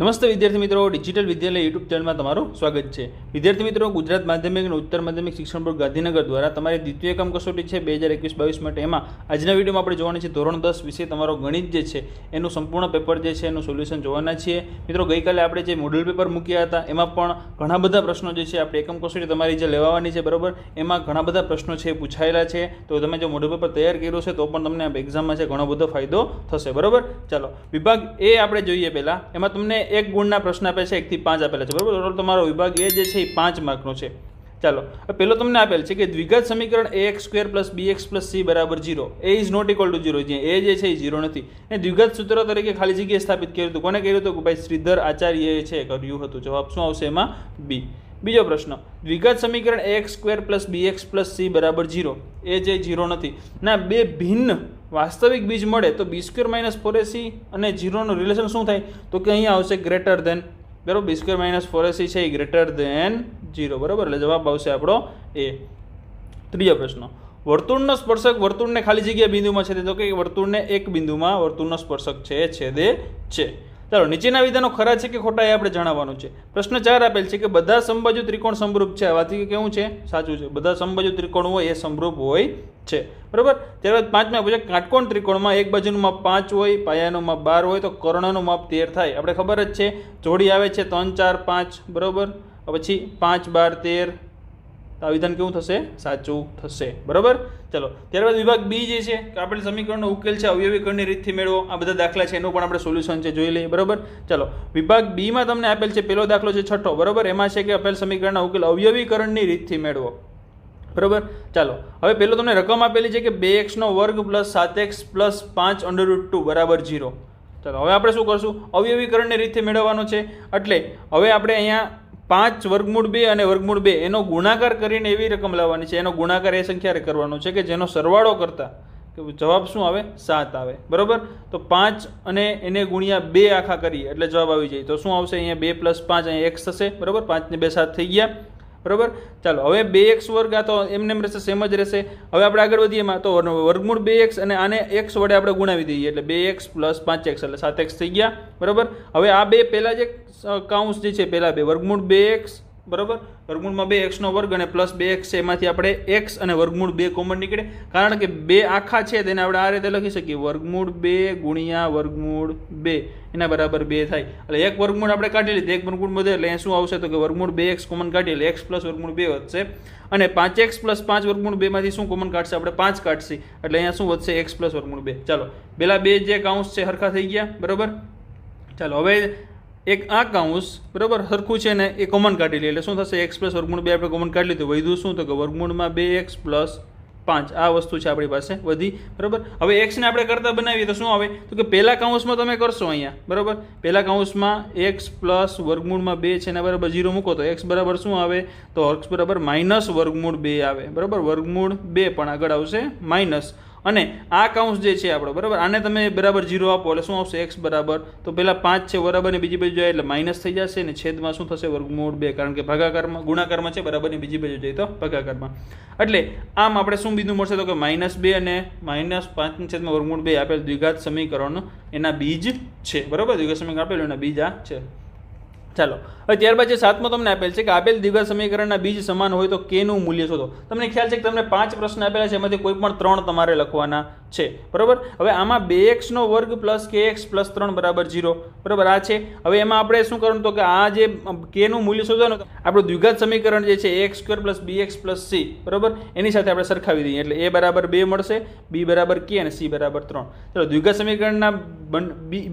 નમસ્તે વિદ્યાર્થી મિત્રો, ડિજિટલ વિદ્યાલય યુટ્યુબ ચેનલમાં તમારું સ્વાગત છે। વિદ્યાર્થી મિત્રો, ગુજરાત માધ્યમિક અને ઉત્તર માધ્યમિક શિક્ષણ બોર્ડ ગાંધીનગર દ્વારા તમારી દ્વિતીય એકમ કસોટી છે 2021-22 માટે। એમાં આજના વિડીયોમાં આપણે જોવાની છે ધોરણ 10 વિશે તમારો ગણિત જે છે એનું સંપૂર્ણ પેપર જે છે એનું સોલ્યુશન જોવાના છીએ। મિત્રો, ગઈકાલે આપણે જે મોડલ પેપર મૂક્યા હતા એમાં પણ ઘણા બધા પ્રશ્નો જે છે આપણે એકમ કસોટી તમારી જે લેવાની છે, બરાબર, એમાં ઘણા બધા પ્રશ્નો છે પૂછાયેલા છે। તો તમે જો મોડલ પેપર તૈયાર કર્યો છે તો પણ તમને એક્ઝામમાં છે ઘણો બધો ફાયદો થશે, બરાબર। ચાલો, વિભાગ એ આપણે જોઈએ પહેલાં। એમાં તમને એક ગુણના પ્રશ્ન આપે છે, 1 થી 5 આપેલા છે, બરાબર। ટોટલ તમારો વિભાગ એ જે છે એ 5 માર્કનો છે। ચાલો, પહેલો તમને આપેલ છે કે દ્વિઘાત સમીકરણ ax² + bx + c = 0 a is not equal to 0, જ્યાં એ જે છે એ 0 નથી। એ દ્વિઘાત સૂત્ર તરીકે ખાલી જગ્યાએ સ્થાપિત કર્યું હતું। કોને કર્યું હતું? ભાઈ શ્રીધર આચાર્યએ છે કર્યું હતું। જવાબ શું આવશે એમાં? બી। બીજો પ્રશ્ન, દ્વિઘાત સમીકરણ ax² + bx + c = 0 એ જે 0 નથી ના, બે ભિન્ન વાસ્તવિક બીજ મળે તો b² - 4ac અને 0 નું રિલેશન શું થાય? તો કે અહીંયા આવશે ગ્રેટર ધેન, બરાબર, b² - 4ac છે એ ગ્રેટર ધેન 0, બરાબર, એટલે જવાબ આવશે આપણો એ। ત્રીજો પ્રશ્ન, વર્તુળનો સ્પર્શક વર્તુળને ખાલી જગ્યા બિંદુમાં છેદે તો કે વર્તુળને એક બિંદુમાં વર્તુળનો સ્પર્શક છે છેદે છે। ચાલો, નીચેના વિધાનો ખરા છે કે ખોટા એ આપણે જણાવવાનું છે। પ્રશ્ન 4 આપેલ છે કે બધા સમબાજુ ત્રિકોણ સમરૂપ છે। આ વાતથી કેવું છે? સાચું છે। બધા સમબાજુ ત્રિકોણ હોય એ સમરૂપ હોય છે, બરાબર। ત્યારબાદ 5માં પૂછે કાટકોણ ત્રિકોણમાં એક બાજુનું માપ 5 હોય, પાયાનું માપ 12 હોય તો કર્ણનું માપ 13 થાય। આપણે ખબર જ છે, જોડી આવે છે 3, 4, 5, બરાબર, પછી 5, 12, 13। તો આ વિધાન કેવું થશે? સાચું થશે, બરાબર। ચલો, ત્યારબાદ વિભાગ બી જે છે કે આપેલ સમીકરણનો ઉકેલ છે અવયવીકરણની રીતથી મેળવો। આ બધા દાખલા છે એનું પણ આપણે સોલ્યુશન છે જોઈ લઈએ, બરાબર। ચલો, વિભાગ બીમાં તમને આપેલ છે પહેલો દાખલો છે 6, બરાબર। એમાં છે કે આપેલ સમીકરણના ઉકેલ અવયવીકરણની રીતથી મેળવો, બરાબર। ચાલો, હવે પહેલો તમને રકમ આપેલી છે કે 2x² + 7x + 5 √2 = 0। ચાલો, હવે આપણે શું કરશું? અવયવીકરણની રીતથી મેળવવાનું છે, એટલે હવે આપણે અહીંયા 5 √2 અને √2 એનો ગુણાકાર કરીને એવી રકમ લાવવાની છે, એનો ગુણાકાર એ સંખ્યાએ કરવાનો છે કે જેનો સરવાળો કરતા જવાબ શું આવે? 7 આવે, બરાબર। તો 5 અને એને ગુણ્યા 2 આખા કરીએ એટલે જવાબ આવી જાય। તો શું આવશે? અહીંયા 2 + 5 અહીંયા x થશે, બરાબર। 5 ને 2 7 થઈ ગયા, બરાબર। ચાલો, હવે 2x² આ તો એમને રહેશે, સેમ જ રહેશે। હવે આપણે આગળ વધીએ એમાં તો √2x અને આને x વડે આપણે ગુણાવી દઈએ એટલે 2x + 5x એટલે 7x થઈ ગયા, બરાબર। હવે આ બે પહેલા જે કાઉન્સ જે છે પહેલા બે √2x, બરાબર, √2x² અને +2x છે એમાંથી આપણે x અને √2 કોમન નીકળે, કારણ કે 2 આખા છે તેને આપણે આ રીતે લખી શકીએ √2 ગુણ્યા √2 એના બરાબર 2 થાય। એટલે એક વર્ગમૂળ આપણે કાઢી લીધું, એક વર્ગમૂળ બધે એટલે શું આવશે? તો કે √2x કોમન કાઢીએ એટલે x + √2 વધશે, અને 5x + 5 √2 માંથી શું કોમન કાઢશે? આપણે 5 કાઢશે એટલે અહીંયા શું વધશે? x + √2। ચાલો, પેલા બે જે કાઉન્સ છે સરખા થઈ ગયા, બરાબર। ચાલો, હવે એક આ કાઉન્સ, બરાબર, સરખું છે ને એ કોમન કાઢી લે એટલે શું થશે? x + √2 આપણે કોમન કાઢી લીધું, વધ્યું શું? તો કે વર્ગમૂળમાં 2x + 5 આ વસ્તુ છે આપણી પાસે વધી, બરાબર। હવે x ને આપણે કરતા બનાવીએ તો શું આવે? તો કે પહેલા કાઉન્સમાં તમે કરશો અહીંયા, બરાબર, પહેલા કાઉન્સમાં x + વર્ગમૂળમાં 2 છે એના બરાબર 0 મૂકો તો x બરાબર શું આવે? તો x બરાબર -√2 આવે, બરાબર। √2 પણ આગળ આવશે માઇનસ, અને આ કાઉન્સ જે છે આપણો, બરાબર, આને તમે બરાબર 0 આપો એટલે શું આવશે? x બરાબર, તો પેલા 5 છે બરાબરની બીજી બાજુ જાય એટલે માઇનસ થઈ જશે, અને છેદમાં શું થશે? √2, કારણ કે ભાગાકારમાં ગુણાકારમાં છે, બરાબરની બીજી બાજુ જાય તો ભાગાકારમાં। એટલે આમ આપણે શું બિંદુ મળશે? તો કે -2 અને -5/√2 આપેલ દ્વિઘાત સમીકરણ એના બીજ છે, બરાબર। દ્વિઘાત સમીકરણ આપેલું એના બીજ આ છે। ચાલો, હવે ત્યારબાદ જે 7મો તમને આપેલ છે કે આપેલ દ્વિઘાત સમીકરણના બીજ સમાન હોય તો k નું મૂલ્ય શોધો। તમને ખ્યાલ છે કે તમને 5 પ્રશ્ન આપેલા છે, એમાંથી કોઈ પણ 3 તમારે લખવાના છે, બરાબર। હવે આમાં 2x² + kx + 3 = 0, બરાબર, આ છે। હવે એમાં આપણે શું કરવાનું? તો કે આ જે k નું મૂલ્ય શોધવાનું, આપણું દ્વિઘાત સમીકરણ જે છે ax² + bx + c, બરાબર, એની સાથે આપણે સરખાવી દઈએ એટલે a બરાબર 2 મળશે, b બરાબર k અને c બરાબર 3। ચાલો, દ્વિઘાત સમીકરણના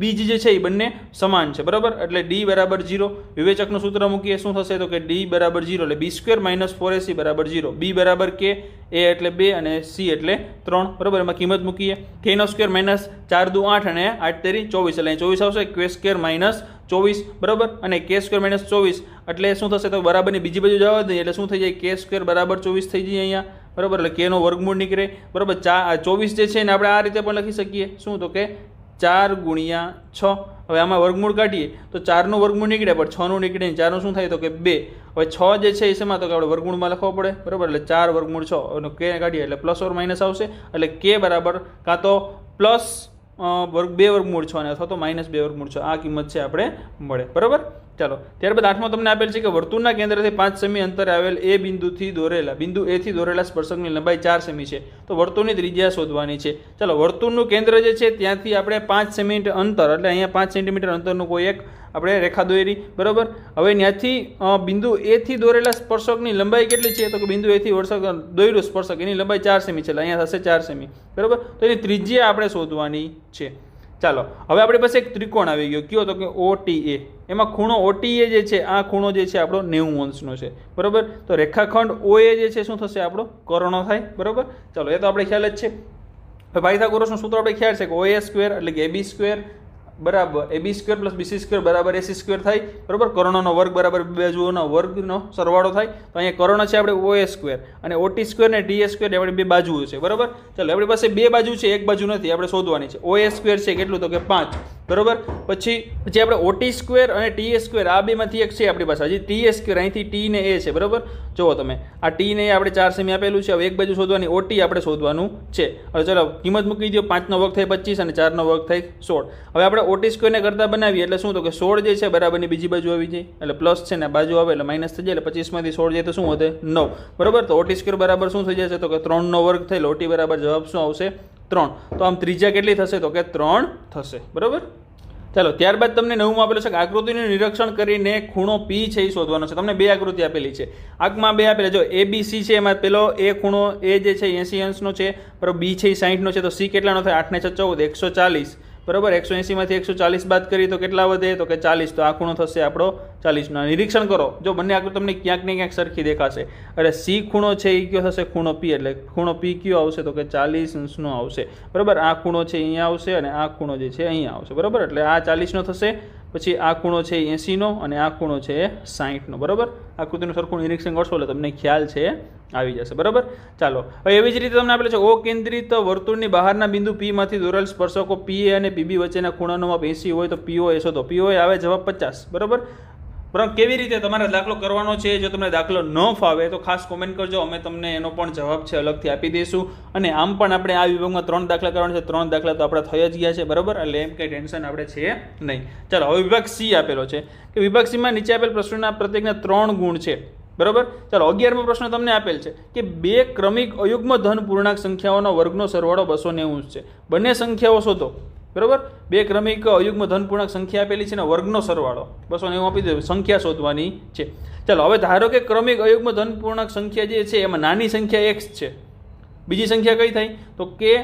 બીજ જે છે એ બંને સમાન છે, બરાબર, એટલે d બરાબર 0। વિવેચકનું સૂત્ર મૂકીએ, શું થશે? તો કે d બરાબર 0 એટલે b² - 4ac બરાબર 0, b બરાબર k, a એટલે 2 અને c એટલે 3, બરાબર। એમાં કિંમત મૂકીએ, k² - 4 દુ 8 અને 8 તેરી 24 એટલે 24 આવશે, k² - 24, બરાબર, અને k² - 24 એટલે શું થશે? તો બરાબરની બીજી બાજુ જવા દઈએ એટલે શું થઈ જાય? k² બરાબર 24 થઈ જાય અહીંયા, બરાબર, એટલે k નો વર્ગમૂળ નીકળે, બરાબર। 24 જે છે ને આપણે આ રીતે પણ લખી શકીએ, શું? તો કે 4 × 6। હવે આમાં વર્ગમૂળ કાઢીએ તો 4 નું વર્ગમૂળ નીકળે પણ 6 નું નીકળે, 4 નું શું થાય? તો કે 2। હવે 6 જે છે એ શેમાં? તો કે આપણે વર્ગમૂળમાં લખવો પડે, બરાબર, એટલે 4 √ 6 અને k કાઢીએ એટલે ± આવશે, એટલે k બરાબર કાં તો વર્ગ 2 વર્ગમૂળ 6 અને અથવા તો -2 વર્ગમૂળ 6 આ કિંમત છે આપણે મળે. બરાબર. ચાલો ત્યારબાદ 8મો તમને આપેલ છે કે વર્તુળના કેન્દ્રથી 5 સેમી અંતરે આવેલ એ બિંદુથી દોરેલા બિંદુ એ થી દોરેલા સ્પર્શકની લંબાઈ 4 સેમી છે. તો વર્તુળની ત્રિજ્યા શોધવાની છે. ચાલો વર્તુળનું કેન્દ્ર જે છે ત્યાંથી આપણે 5 સેમી અંતર એટલે અહીંયા 5 સેન્ટીમીટર અંતરનું કોઈ એક આપણે રેખા દોરી. બરાબર. હવે ત્યાંથી બિંદુ એ થી દોરેલા સ્પર્શકની લંબાઈ કેટલી છે? તો કે બિંદુ એ થી દોરેલું સ્પર્શક એની લંબાઈ 4 સેમી છે એટલે અહીંયા થશે 4 સેમી. બરાબર. તો એની ત્રિજ્યા આપણે શોધવાની છે. ચાલો હવે આપણી પાસે એક ત્રિકોણ આવી ગયો કયો? તો કે OTA. એમાં ખૂણો OTA જે છે આ ખૂણો જે છે આપણો 90 અંશનો છે. બરાબર. તો રેખાખંડ OA જે છે શું થશે? આપણો કર્ણ થાય. બરાબર. ચાલો એ તો આપણે ખ્યાલ જ છે. હવે પાયથાગોરસનું સૂત્ર આપણે ખ્યાલ છે કે OA સ્ક્વેર એટલે કે AB સ્ક્વેર બરાબર AB square plus BC square બરાબર AC સ્ક્વેર થાય. બરાબર. કર્ણનો વર્ગ બરાબર બે બાજુઓનો વર્ગનો સરવાળો થાય. તો અહીંયા કર્ણ છે આપણે OA સ્ક્વેર અને OT સ્ક્વેર ને TA સ્ક્વેર આપણે બે બાજુઓ છે. બરાબર. ચાલો આપણી પાસે બે બાજુ છે એક બાજુ નથી આપણે શોધવાની છે. OA સ્ક્વેર છે કેટલું? તો કે 5. બરાબર. પછી આપણે OT સ્ક્વેર અને TA સ્ક્વેર આ બેમાંથી એક છે આપણી પાસે. હજી TA સ્ક્વેર અહીંથી T ને A છે. બરાબર. જુઓ તમે આ T ને આપણે 4 સેમી આપેલું છે. હવે એક બાજુ શોધવાની OT આપણે શોધવાનું છે. હવે ચાલો કિંમત મૂકી દો. 5 નો વર્ગ થાય 25 અને 4 નો વર્ગ થાય 16. હવે આપણે OT સ્ક્વેર ને કરતા બનાવીએ એટલે શું? તો કે 16 જે છે બરાબરની બીજી બાજુ આવી જાય એટલે પ્લસ છે ને બાજુ આવે એટલે માઇનસ થઈ જાય એટલે 25 માંથી 16 જાય તો શું વધે? 9. બરાબર. તો OT સ્ક્વેર બરાબર શું થઈ જશે? તો કે 3 નો વર્ગ થાય. OT બરાબર જવાબ શું આવશે? 3. તો આમ ત્રિજ્યા કેટલી થશે? તો કે 3 થશે. બરાબર. ચાલો ત્યારબાદ તમને 9માં આપેલું છે કે આકૃતિનું નિરીક્ષણ કરીને ખૂણો P છે એ શોધવાનો છે. તમને બે આકૃતિ આપેલી છે. આંકમાં બે આપેલા જો ABC છે એમાં પેલો એ ખૂણો A જે છે 80 અંશનો છે. બરાબર. B છે એ 60 નો છે. તો C કેટલાનો થાય? 8 ને 6 14 140. બરાબર. 180 માંથી 140 બાદ કરીએ તો કેટલા વધે? તો કે 40. તો આ ખૂણો થશે આપણો 40 નો. નિરીક્ષણ કરો જો બંને આકૃતિ તમને ક્યાંક ને ક્યાંક સરખી દેખાશે. એટલે C ખૂણો છે એ કયો થશે? ખૂણો P. એટલે ખૂણો P કયો આવશે? તો કે 40 અંશનો આવશે. બરાબર. આ ખૂણો છે અહીંયા આવશે અને આ ખૂણો જે છે અહીંયા આવશે. બરાબર. એટલે આ 40 નો થશે. પછી આ ખૂણો છે 80 નો અને આ ખૂણો છે 60 નો. બરાબર. આકૃતિનું સરખું નિરીક્ષણ કરશો એટલે તમને ખ્યાલ છે આવી જશે. બરાબર. ચાલો હવે એવી જ રીતે તમને આપેલું છે અકેન્દ્રિત વર્તુળની બહારના બિંદુ P માંથી દોરેલ સ્પર્શકો PA અને PB વચ્ચેના ખૂણાનો માપ 80 હોય તો POA શોધો. POA આવે જવાબ 50. બરાબર. પરંતુ કેવી રીતે તમારે દાખલો કરવાનો છે? જો તમને દાખલો ન ફાવે તો ખાસ કોમેન્ટ કરજો. અમે તમને એનો પણ જવાબ છે અલગથી આપી દઈશું. અને આમ પણ આપણે આ વિભાગમાં 3 દાખલા કરવાના છે. 3 દાખલા તો આપણા થઈ જ ગયા છે. બરાબર. એટલે એમ કંઈ ટેન્શન આપણે છે નહીં. ચાલો હવે વિભાગ C આપેલો છે કે વિભાગ C માં નીચે આપેલ પ્રશ્નના પ્રત્યેકના 3 ગુણ છે. બરાબર. ચાલો 11મો પ્રશ્ન તમને આપેલ છે કે બે ક્રમિક અયુગ્મ ધન પૂર્ણાંક સંખ્યાઓનો વર્ગનો સરવાળો 290 છે. બંને સંખ્યાઓ શોધો. બરાબર. બે ક્રમિક અયુગ્મ ધન પૂર્ણાંક સંખ્યા આપેલી છે ને વર્ગનો સરવાળો 290 આપી દો. સંખ્યા શોધવાની છે. ચાલો હવે ધારો કે ક્રમિક અયુગ્મ ધન પૂર્ણાંક સંખ્યા જે છે એમાં નાની સંખ્યા x છે. બીજી સંખ્યા કઈ થાય? તો કે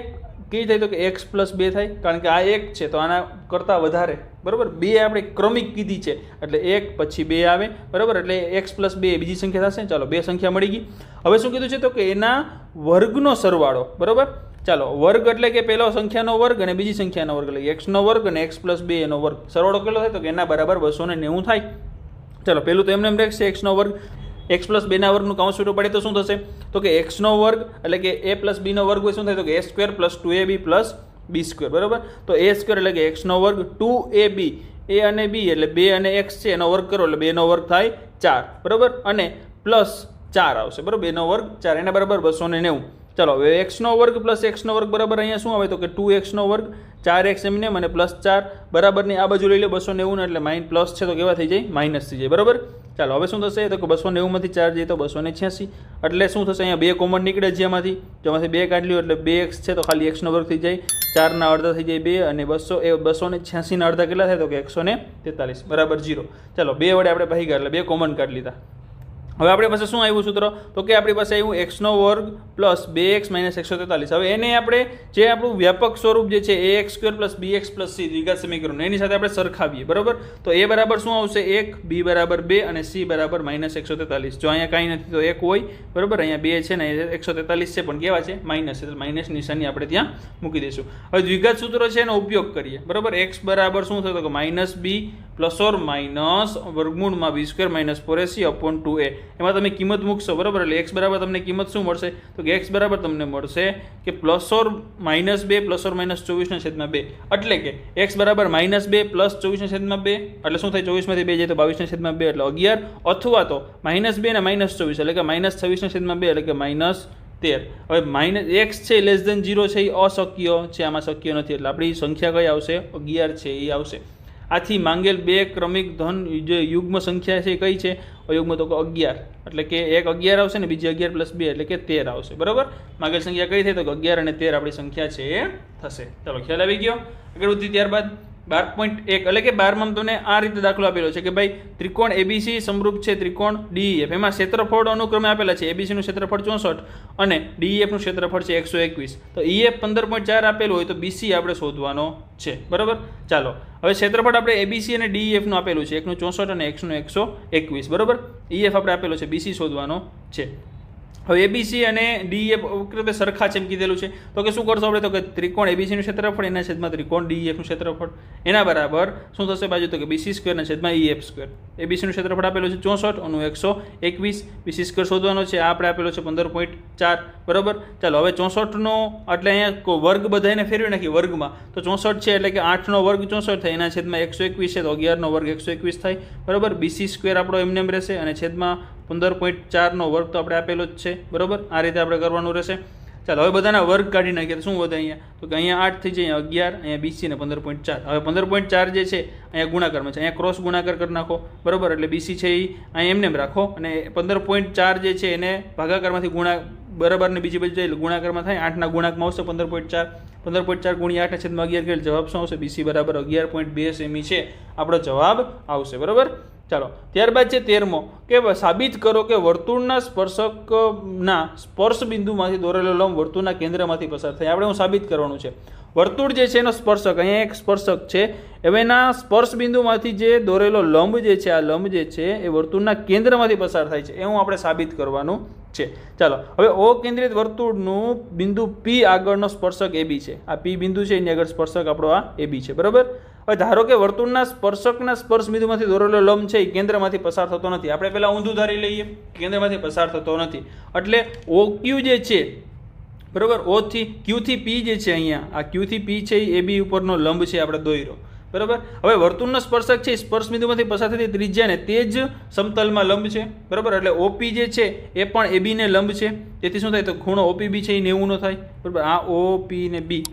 કઈ થાય? તો કે x + 2 થાય. કારણ કે આ 1 છે તો આના કરતાં વધારે. બરાબર. 2 આપણે ક્રમિક કીધી છે એટલે 1 પછી 2 આવે. બરાબર. એટલે x + 2 બીજી સંખ્યા થશે. ચાલો બે સંખ્યા મળી ગઈ. હવે શું કીધું છે? તો કે એના વર્ગનો સરવાળો. બરાબર. ચાલો વર્ગ એટલે કે પહેલો સંખ્યાનો વર્ગ અને બીજી સંખ્યાનો વર્ગ એટલે x નો વર્ગ અને x + 2 એનો વર્ગ. સરવાળો કેટલો થાય? તો કે એના બરાબર 290 થાય. ચાલો પેલું તો એમને એમ રહેશે x નો વર્ગ. x + 2 ના વર્ગનું કાઉન્સ છૂટું પડે તો શું થશે? તો કે x નો વર્ગ એટલે કે a + b નો વર્ગ હોય શું થાય? તો કે a² + 2ab + b². બરાબર. તો a² એટલે કે x નો વર્ગ 2ab a અને b એટલે 2 અને x છે એનો વર્ગ કરો એટલે 2 નો વર્ગ થાય 4. બરાબર. અને +4 આવશે. બરાબર. 2 નો વર્ગ 4 એના બરાબર 290. ચાલો હવે x નો વર્ગ પ્લસ x નો વર્ગ બરાબર અહીંયા શું આવે? તો કે 2x નો વર્ગ 4x એમને મને +4 બરાબરની આ બાજુ લઈ લો 290 એટલે પ્લસ છે તો કેવા થઈ જાય? માઇનસ થઈ જાય. બરાબર. ચાલો હવે શું થશે? તો કે 290 માંથી 4 જાય તો 286 એટલે શું થશે? અહીંયા 2 કોમન નીકળે જેમાંથી જેમાંથી 2 કાઢી લ્યો એટલે 2x છે તો ખાલી x નો વર્ગ થઈ જાય. 4 ના અડધા થઈ જાય 2 અને 286 ના અડધા કેટલા થાય? તો કે 143 બરાબર 0. ચાલો 2 વડે આપણે ભાગ્યા એટલે 2 કોમન કાઢી લીધા. હવે આપણી પાસે શું આવ્યું સૂત્ર? તો કે આપણી પાસે આવ્યું x નો વર્ગ પ્લસ 2x માઇનસ 143. હવે એને આપણે જે આપણું વ્યાપક સ્વરૂપ જે છે ax² plus bx plus c દ્વિઘાત સમીકરણ એની સાથે આપણે સરખાવીએ. બરાબર. તો a બરાબર શું આવશે? 1, b બરાબર 2 અને c બરાબર -143. જો અહીંયા કાંઈ નથી તો 1 હોય. બરાબર. અહીંયા 2 છે ને 143 છે પણ કેવા છે? માઇનસ. એટલે માઇનસ નિશાની આપણે ત્યાં મૂકી દઈશું. હવે દ્વિઘાત સૂત્ર છે એનો ઉપયોગ કરીએ. બરાબર. x બરાબર શું થશે? તો કે -b પ્લસ ઓર માઇનસ વર્ગમૂળમાં b² - 4ac/2a. એમાં તમે કિંમત મૂકશો. બરાબર. એટલે x બરાબર તમને કિંમત શું મળશે? તો કે x બરાબર તમને મળશે કે +2 ± 24/2 એટલે કે x બરાબર -2 + 24/2 એટલે શું થાય? 24 માંથી 2 જાય તો 22/2 એટલે 11 અથવા તો -2 ને -24 એટલે કે -26/2 એટલે કે 13. હવે માઇનસ એક્સ છે લેસ દેન 0 છે એ અશક્ય છે, આમાં શક્ય નથી, એટલે આપણી સંખ્યા કઈ આવશે? 11 છે એ આવશે. આથી માંગેલ બે ક્રમિક ધન જે યુગ્મ સંખ્યા છે એ કઈ છે? અયુગ્મ, તો 11, એટલે કે એક 11 આવશે ને બીજી 11 + 2 એટલે કે 13 આવશે. બરાબર, માંગેલ સંખ્યા કઈ થઈ? તો 11 અને 13 આપણી સંખ્યા છે એ થશે. ચાલો, ખ્યાલ આવી ગયો? આગળ વધી ત્યારબાદ 12.1 એટલે કે 12માં તમને આ રીતે દાખલો આપેલો છે કે ભાઈ ત્રિકોણ એબીસી સમરૂપ છે ત્રિકોણ ડીઈએફ, એમાં ક્ષેત્રફળ અનુક્રમે આપેલા છે. એબીસી નું ક્ષેત્રફળ 64 અને ડીઈએફ નું ક્ષેત્રફળ છે 121. તો ઈએફ 15.4 આપેલું હોય તો બીસી આપણે શોધવાનો છે. બરાબર, ચાલો હવે ક્ષેત્રફળ આપણે એબીસી અને ડીઈએફ નું આપેલું છે, એકનું 64 અને એકનું 121. બરાબર, ઈએફ આપણે આપેલો છે, બીસી શોધવાનો છે. હવે એબીસી અને ડીઈએફ વખતે સરખા છે એમ કીધેલું છે, તો કે શું કરશો આપણે? તો કે ત્રિકોણ એબીસી નું ક્ષેત્રફળ એના છેદમાં ત્રિકોણ ડીઈએફ નું ક્ષેત્રફળ એના બરાબર શું થશે બાજુ? તો કે બીસી સ્ક્વેર ના છેદમાં ઈએફ સ્ક્વેર. એબીસી નું ક્ષેત્રફળ આપેલું છે 64 અને 121, બીસી સ્ક્વેર શોધવાનો છે, આ આપણે આપેલો છે 15.4. બરાબર, ચાલો હવે 64 નો એટલે અહીંયા વર્ગ બધાને ફેરવી નાખીએ વર્ગમાં, તો 64 છે એટલે કે 8 નો વર્ગ 64 થાય, એના છેદમાં 121 છે તો 11 નો વર્ગ 121 થાય. બરાબર, બીસી સ્ક્વેર આપણો એમને એમ રહેશે અને છેદમાં 15.4 નો વર્ગ તો આપણે આપેલો જ છે. બરાબર, આ રીતે આપણે કરવાનું રહેશે. ચાલો હવે બધાના વર્ગ કાઢી નાખીએ તો શું વધે અહીંયા? તો કે અહીંયા 8 થઈ જાય, 11, અહીંયા બીસી ને 15.4. હવે 15.4 જે છે અહીંયા ગુણાકારમાં છે, અહીંયા ક્રોસ ગુણાકાર કરી નાખો. બરાબર, એટલે બીસી છે એ અહીંયા એમને એમ રાખો અને 15.4 જે છે એને ભાગાકારમાંથી બરાબર ને બીજી બાજુ જાય ગુણાકારમાં થાય, 8ના ગુણાકમાં આવશે 15.4. 15.4 ગુણ્યા 8 છેદમાં 11 કરે જવાબ શું આવશે? બીસી બરાબર 11.2 સેમી છે આપણો જવાબ આવશે. બરાબર, ચાલો ત્યારબાદ છે 13મો કે સાબિત કરો કે વર્તુળના સ્પર્શકના સ્પર્શ બિંદુમાંથી દોરેલો લંબ વર્તુળના કેન્દ્રમાંથી પસાર થાય. આપણે હું સાબિત કરવાનું છે વર્તુળ જે છે એનો સ્પર્શક, અહીંયા એક સ્પર્શક છે, હવે એના સ્પર્શ બિંદુમાંથી જે દોરેલો લંબ જે છે, આ લંબ જે છે એ વર્તુળના કેન્દ્રમાંથી પસાર થાય છે, એવું આપણે સાબિત કરવાનું છે. ચાલો હવે ઓ કેન્દ્રિત વર્તુળનું બિંદુ પી આગળનો સ્પર્શક એબી છે, આ પી બિંદુ છે એની આગળ સ્પર્શક આપણો આ એબી છે. બરાબર, હવે ધારો કે વર્તુળના સ્પર્શકના સ્પર્શ બિંદુમાંથી દોરેલો લંબ છે એ કેન્દ્રમાંથી પસાર થતો નથી. આપણે પહેલા ઊંધું ધારી લઈએ, કેન્દ્રમાંથી પસાર થતો નથી, એટલે ઓ ક્યુ જે છે, બરાબર, ઓ થી ક્યુ થી પી જે છે, અહીંયા આ ક્યુ થી પી છે એ બી ઉપરનો લંબ છે આપણે દોર્યો. બરાબર, હવે વર્તુળનો સ્પર્શક છે સ્પર્શ બિંદુમાંથી પસાર થતી ત્રિજ્યા ને તે જ સમતલમાં લંબ છે. બરાબર, એટલે ઓપી જે છે એ પણ એબી ને લંબ છે, તેથી શું થાય? તો ખૂણો ઓપીબી છે એ 90 નો થાય. બરાબર, આ ઓપી ને બી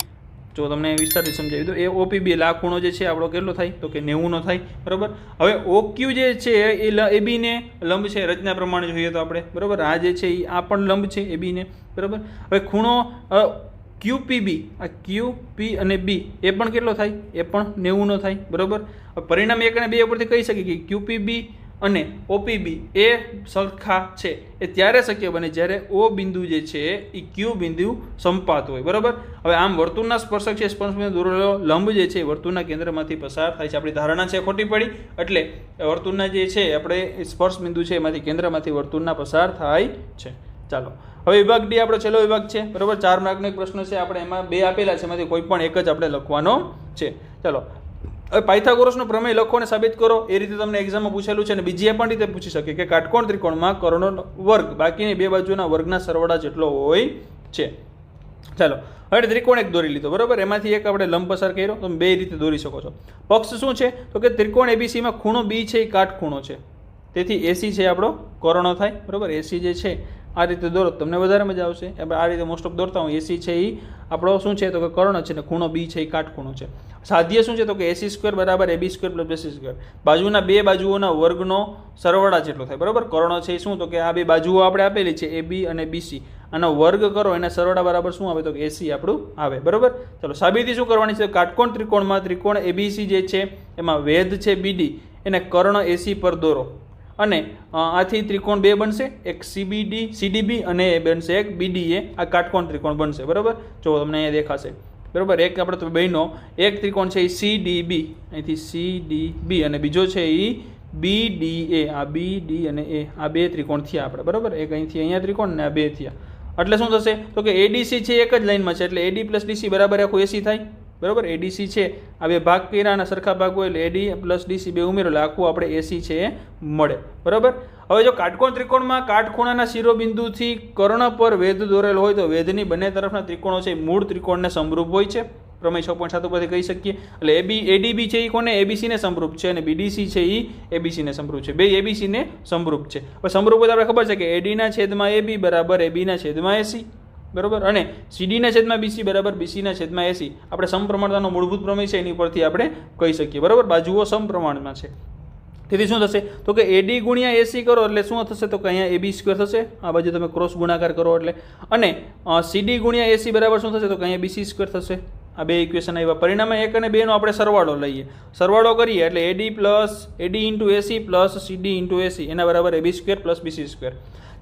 જો તમને વિસ્તારથી સમજાવી દો, એ ઓપીબી એટલે આ ખૂણો જે છે આપણો કેટલો થાય? તો કે 90 નો થાય. બરાબર, હવે ઓક્યુ જે છે એ એબી ને લંબ છે, રચના પ્રમાણે જોઈએ તો આપણે. બરાબર, આ જે છે એ આ પણ લંબ છે એબી ને. બરાબર, હવે ખૂણો ક્યુપીબી, આ ક્યુપી અને બી એ પણ કેટલો થાય? એ પણ 90 નો થાય. બરાબર, પરિણામ 1 અને 2 ઉપરથી કહી શકીએ કે ક્યુપીબી અને ઓપીબી એ સરખા છે. એ ત્યારે શક્ય બને જ્યારે ઓ બિંદુ જે છે એ ક્યુ બિંદુ સંપાત હોય. બરાબર, હવે આમ વર્તુળના સ્પર્શક છે સ્પર્શ બિંદુ દોરેલો લંબ જે છે વર્તુળના કેન્દ્રમાંથી પસાર થાય છે. આપણી ધારણા છે ખોટી પડી, એટલે વર્તુળના જે છે આપણે સ્પર્શ બિંદુ છે એમાંથી કેન્દ્રમાંથી વર્તુળના પસાર થાય છે. ચાલો હવે વિભાગ ડી આપણો છેલ્લો વિભાગ છે. બરાબર, 4 માર્કનો એક પ્રશ્ન છે, આપણે એમાં 2 આપેલા છે, એમાંથી કોઈ પણ એક જ આપણે લખવાનો છે. ચાલો હવે પાયથાગોરસનો પ્રમેય લખો અને સાબિત કરો. એ રીતે તમને એક્ઝામમાં પૂછેલું છે અને બીજી એ પણ રીતે પૂછી શકે કે કાટકોણ ત્રિકોણમાં કર્ણનો વર્ગ બાકીની બે બાજુના વર્ગના સરવાળા જેટલો હોય છે. ચાલો હવે ત્રિકોણ એક દોરી લીધો. બરાબર, એમાંથી એક આપણે લંબ પસાર કર્યો, તમે બે રીતે દોરી શકો છો. પક્ષ શું છે? તો કે ત્રિકોણ એબીસીમાં ખૂણો બી છે એ કાટખૂણો છે, તેથી એસી છે આપણો કર્ણ થાય. બરાબર, એસી જે છે આ રીતે દોરો તમને વધારે મજા આવશે. આ રીતે મોસ્ટ ઓફ દોરતા હું. એસી છે એ આપણો શું છે? તો કે કર્ણ છે ને ખૂણો બી છે એ કાટખૂણો છે. સાધ્ય શું છે? તો કે એસી સ્ક્વેર બરાબર AB square plus BC square, બાજુના બે બાજુઓના વર્ગનો સરવાળા જેટલો થાય. બરાબર, કર્ણ છે શું? તો કે આ બે બાજુઓ આપણે આપેલી છે એબી અને બીસી, આનો વર્ગ કરો એના સરવાળા બરાબર શું આવે? તો કે એસી આપણું આવે. બરાબર, ચલો સાબિતી શું કરવાની છે? કાટકોણ ત્રિકોણમાં ત્રિકોણ એબીસી જે છે એમાં વેધ છે બીડી, એને કર્ણ એસી પર દોરો અને આથી ત્રિકોણ બે બનશે, એક સીડીબી અને એ બનશે એક બીડીએ. આ કાટકોણ ત્રિકોણ બનશે. બરાબર, જો તમને અહીંયા દેખાશે. બરાબર, એક આપણે તો બહેનો એક ત્રિકોણ છે એ સીડીબી, અહીંથી સીડીબી અને બીજો છે એ બીડીએ. આ બીડી અને એ આ બે ત્રિકોણ થયા આપણે. બરાબર, એક અહીંથી અહીંયા ત્રિકોણ ને આ બે થયા, એટલે શું થશે? તો કે એડીસી છે એક જ લાઈનમાં છે, એટલે એડી પ્લસ ડીસી બરાબર આખું એસી થાય. બરાબર, એડીસી છે આ બે ભાગ કર્યા અને સરખા ભાગ હોય એટલે એડી પ્લસ ડીસી બે ઉમેરો એટલે આખું આપણે એસી છે એ મળે. બરાબર, હવે જો કાટકોણ ત્રિકોણમાં કાટખૂણાના શિરોબિંદુથી કર્ણ પર વેધ દોરેલ હોય તો વેધની બંને તરફના ત્રિકોણો છે મૂળ ત્રિકોણને સમરૂપ હોય છે. પ્રમેય 6.7 પરથી કહી શકીએ. એટલે એડીબી છે એ કોને એબીસીને સમરૂપ છે અને બીડીસી છે એ એબીસીને સમરૂપ છે. બે એબીસીને સમરૂપ છે. હવે સમરૂપ હોય તો આપણે ખબર છે કે એડીના છેદમાં એબી બરાબર એબીના છેદમાં એસી, બરાબર, અને સીડીના છેદમાં બીસી બરાબર બીસીના છેદમાં એસી. આપણે સમપ્રમાણતાનો મૂળભૂત પ્રમેય છે એની પરથી આપણે કહી શકીએ, બરાબર. બાજુઓ સમપ્રમાણમાં છે. તેથી શું થશે તો કે એડી ગુણ્યા એસી કરો એટલે શું થશે તો કે અહીંયા એબી સ્ક્વેર થશે, આ બાજુ તમે ક્રોસ ગુણાકાર કરો એટલે, અને સીડી ગુણ્યા એસી બરાબર શું થશે તો કે અહીંયા બીસી સ્ક્વેર થશે. આ બે ઇક્વેશન આવ્યા. પરિણામે 1 અને 2 નો આપણે સરવાળો લઈએ. સરવાળો કરીએ એટલે AD into AC plus CD into AC એના બરાબર AB square plus BC square.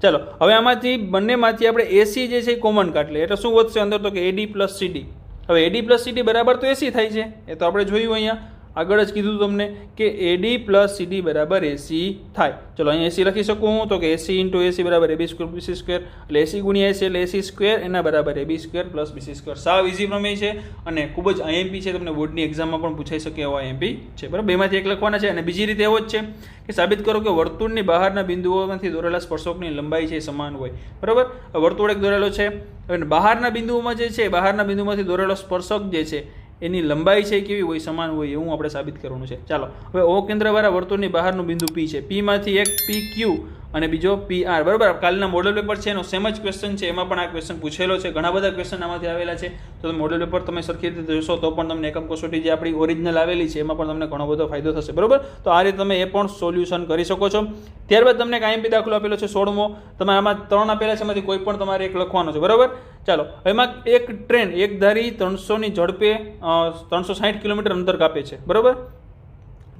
ચાલો હવે આમાંથી બંનેમાંથી આપણે એસી જે છે એ કોમન કાઢ લઈએ એટલે શું વધશે અંદર તો કે એડી પ્લસ સીડી. હવે એડી પ્લસ સીડી બરાબર તો એસી થાય છે, એ તો આપણે જોયું અહીંયા આગળ જ કીધું તમને કે એડી પ્લસ સીડી બરાબર એસી થાય. ચલો અહીં એસી લખી શકું હું તો કે એસી ઇન્ટુ એસી બરાબર એબી સ્ક્વેર બીસી સ્ક્વેર, એટલે એસી ગુણ્યા એસી એટલે એસી સ્ક્વેર એના બરાબર AB square plus BC square. સાવ ઇઝી પ્રમેય છે અને ખૂબ જ આઈએમપી છે, તમને બોર્ડની એક્ઝામમાં પણ પૂછાઈ શકે એવો આઈએમપી છે, બરાબર. બેમાંથી એક લખવાના છે. અને બીજી રીતે એવો જ છે કે સાબિત કરો કે વર્તુળની બહારના બિંદુઓમાંથી દોરેલા સ્પર્શકની લંબાઈ છે સમાન હોય, બરાબર. વર્તુળ એક દોરેલો છે અને બહારના બિંદુઓમાં જે છે બહારના બિંદુમાંથી દોરેલો સ્પર્શક જે છે એની લંબાઈ છે કેવી હોય સમાન હોય એવું આપણે સાબિત કરવાનું છે. ચાલો હવે ઓ કેન્દ્રવાળા વર્તુળની બહારનું બિંદુ પી છે, પી માંથી એક પી ક્યુ અને બીજો પી આર, બરાબર. કાલના મોડલ પેપર છે એનો સેમ જ ક્વેશ્ચન છે, એમાં પણ આ ક્વેશ્ચન પૂછેલો છે. ઘણા બધા ક્વેશ્ચન આમાંથી આવેલા છે, તો મોડલ પેપર તમે સરખી રીતે જોશો તો પણ તમને એકમ કસોટી જે આપણી ઓરિજિનલ આવેલી છે એમાં પણ તમને ઘણો બધો ફાયદો થશે, બરાબર. તો આ રીતે તમે એ પણ સોલ્યુશન કરી શકો છો. ત્યારબાદ તમને એક આઈએમપી દાખલો આપેલો છે 16મો. તમે આમાં 3 આપેલા છે, એમાંથી કોઈ પણ તમારે એક લખવાનો છે, બરાબર. ચાલો એમાં એક ટ્રેન એક ધારી 300ની ઝડપે 360 કિલોમીટર અંતર કાપે છે, બરાબર.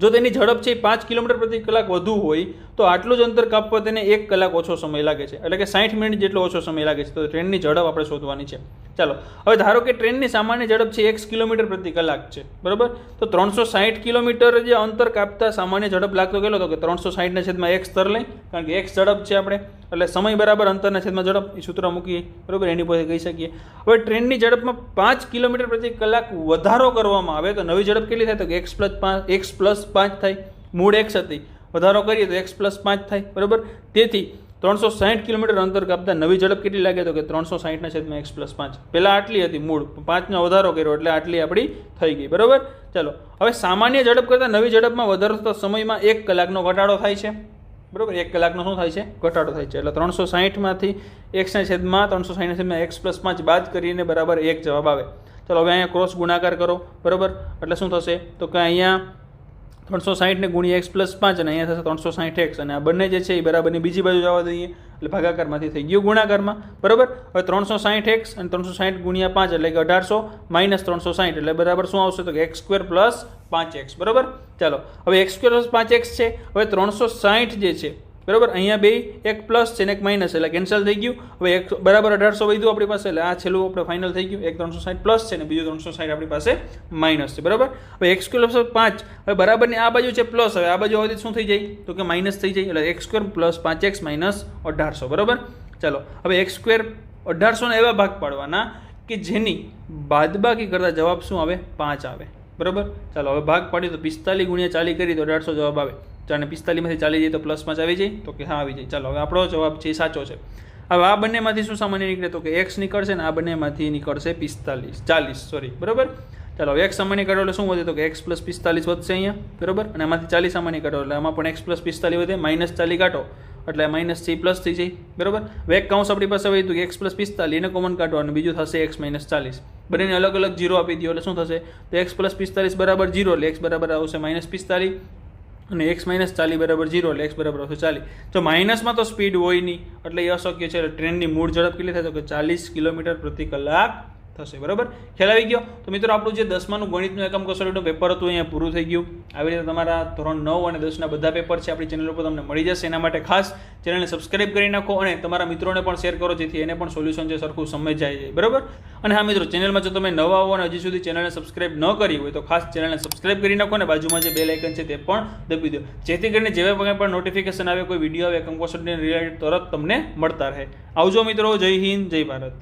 જો તેની ઝડપ છે 5 કિલોમીટર પ્રતિ કલાક વધુ હોય તો આટલું જ અંતર કાપવા તેને 1 કલાક ઓછો સમય લાગે છે, એટલે કે 60 મિનિટ જેટલો ઓછો સમય લાગે છે. તો ટ્રેનની ઝડપ આપણે શોધવાની છે. ચાલો હવે ધારો કે ટ્રેનની સામાન્ય ઝડપ છે 1 કિલોમીટર પ્રતિ કલાક છે, બરાબર. તો 360 કિલોમીટર જે અંતર કાપતા સામાન્ય ઝડપ લાગતો કેટલો તો કે 360 ના છેદમાં x સ્તર લઈ, કારણ કે x ઝડપ છે આપણે, એટલે સમય બરાબર અંતરના છેદમાં ઝડપ, એ સૂત્ર મૂકીએ, બરાબર. એની પાસે કહી શકીએ. હવે ટ્રેનની ઝડપમાં 5 કિલોમીટર પ્રતિ કલાક વધારો કરવામાં આવે તો નવી ઝડપ કેટલી થાય તો કે x પ્લસ 5 થાય. મૂળ x હતી, વધારો કરીએ તો x પ્લસ 5 થાય, બરાબર. તેથી 360 કિલોમીટર અંતર કાપતા નવી ઝડપ કેટલી લાગે તો કે 360 ના છેદમાં x પ્લસ 5. પહેલાં આટલી હતી મૂળ, 5નો વધારો કર્યો એટલે આટલી આપણી થઈ ગઈ, બરાબર. ચાલો હવે સામાન્ય ઝડપ કરતાં નવી ઝડપમાં વધારો થતા સમયમાં 1 કલાકનો ઘટાડો થાય છે, બરાબર. 1 કલાકનો શું થાય છે ઘટાડો થાય છે. એટલે 360માંથી x ના છેદમાં 360 ના છેદમાં x પ્લસ 5 બાદ કરીને બરાબર 1 જવાબ આવે. ચાલો હવે અહીંયા ક્રોસ ગુણાકાર કરો, બરાબર. એટલે શું થશે તો કે અહીંયા 360 ને ગુણ્યા x પ્લસ 5 અને અહીંયા થશે 360x અને આ બંને જે છે એ બરાબરની બીજી બાજુ જવા દઈએ એટલે ભાગાકારમાંથી થઈ ગયું ગુણાકારમાં, બરાબર. હવે 360x અને 360 ગુણ્યા 5 એટલે કે 1800 માઇનસ 360 એટલે બરાબર શું આવશે તો કે x સ્ક્વેર પ્લસ 5x, બરાબર. ચાલો હવે x સ્ક્વેર પ્લસ 5x છે. હવે 360 જે છે, બરાબર, અહીંયા બે એક પ્લસ છે ને એક માઇનસ એટલે કેન્સલ થઈ ગયું. હવે એક બરાબર 1800 વધ્યું આપણી પાસે, એટલે આ છેલ્લું આપણે ફાઇનલ થઈ ગયું. એક 360 પ્લસ છે ને બીજું 360 આપણી પાસે માઇનસ છે, બરાબર. હવે x સ્ક્વેર પ્લસ 5 હવે બરાબરની આ બાજુ છે પ્લસ, હવે આ બાજુ આવતી શું થઈ જાય તો કે માઇનસ થઈ જાય, એટલે x square plus 5x minus 1800, બરાબર. ચાલો હવે x સ્ક્વેર 1800 ને એવા ભાગ પાડવાના કે જેની બાદબાકી કરતા જવાબ શું આવે 5 આવે, બરાબર. ચાલો હવે ભાગ પાડીએ તો 45 ગુણ્યા 40 કરી તો 1800 જવાબ આવે. અને 45માંથી 40 જાય તો પ્લસ 5 આવી જાય તો કે હા આવી જાય. ચાલો હવે આપણો જવાબ છે સાચો છે. હવે આ બંનેમાંથી શું સામાન્ય નીકળે તો કે x નીકળશે ને આ બંનેમાંથી નીકળશે 40, બરાબર. ચાલો હવે x સામાન્ય કાઢો એટલે શું વધે તો કે x પ્લસ 45 વધશે અહીંયા, બરાબર. અને આમાંથી 40 સામાન્ય કાઢો એટલે આમાં પણ x પ્લસ 45 વધે, માઇનસ 40 કાઢો એટલે માઇનસ થી પ્લસ થઈ જાય, બરાબર. હવે એક કૌંસ આપણી પાસે હોય તો x પ્લસ 45 એને કોમન કાઢો અને બીજું થશે x માઇનસ 40. બંનેને અલગ અલગ 0 આપી દો એટલે શું થશે તો x પ્લસ 45 બરાબર 0 એટલે x બરાબર આવશે માઇનસ 45 અને x માઇનસ 40 બરાબર 0 એટલે x બરાબર આવશે 40. તો માઇનસમાં તો સ્પીડ હોય નહીં એટલે એ અશક્ય છે. ટ્રેનની મૂળ ઝડપ કેટલી થાય તો કે 40 કિલોમીટર પ્રતિ કલાક થશે, બરાબર. ખ્યાલ આવી ગયો. તો મિત્રો આપણું જે 10માનું ગણિતનું એકમ કસોટીનું પેપર હતું અહીંયા પૂરું થઈ ગયું. આવી રીતે તમારા ધોરણ 9 અને 10ના બધા પેપર છે આપણી ચેનલ ઉપર તમને મળી જશે. એના માટે ખાસ ચેનલને સબસ્ક્રાઇબ કરી નાખો અને તમારા મિત્રોને પણ શેર કરો જેથી એને પણ સોલ્યુશન છે સરખું સમજાઈ જાય, બરાબર. અને હા મિત્રો, ચેનલમાં જો તમે નવા આવો અને હજી સુધી ચેનલને સબસ્ક્રાઇબ ન કરી હોય તો ખાસ ચેનલને સબસ્ક્રાઇબ કરી નાખો અને બાજુમાં જે બેલ આઇકન છે તે પણ દબાવી દો જેથી કરીને જેવા પણ નોટિફિકેશન આવે, કોઈ વિડીયો આવે એકમ કસોટીને રિલેટેડ તરત તમને મળતા રહે. આવજો મિત્રો, જય હિન્દ, જય ભારત.